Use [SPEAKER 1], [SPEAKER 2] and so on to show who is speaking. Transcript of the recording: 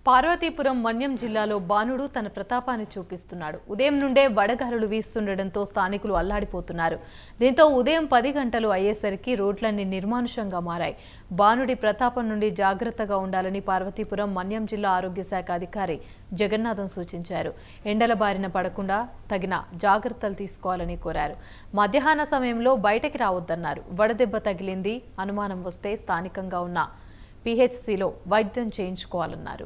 [SPEAKER 1] పార్వతీపురం మన్యం జిల్లాలో బాణుడు తన ప్రతాపాన్ని చూపిస్తున్నాడు. ఉదయం నుండే వడగాలులు వీస్తుండటంతో స్థానికులు అల్లాడిపోతున్నారు. దీంతో ఉదయం 10 గంటలు అయ్యేసరికి రోడ్లన్నీ నిర్మానుషంగా మారాయి. బాణుడి ప్రతాపం నుండి జాగ్రత్తగా ఉండాలని పార్వతీపురం మన్యం జిల్లా ఆరోగ్య శాఖ అధికారి జగన్నాథం సూచించారు. ఎండల బారిన పడకుండా తగిన జాగ్రత్తలు తీసుకోవాలని కోరారు. మధ్యాహ్న సమయంలో బయటకి రావద్దన్నారు. వడదెబ్బ తగిలింది అనుమానం వస్తే స్థానికంగా ఉన్న PHCలో వైద్యం చేయించుకోవాలన్నారు.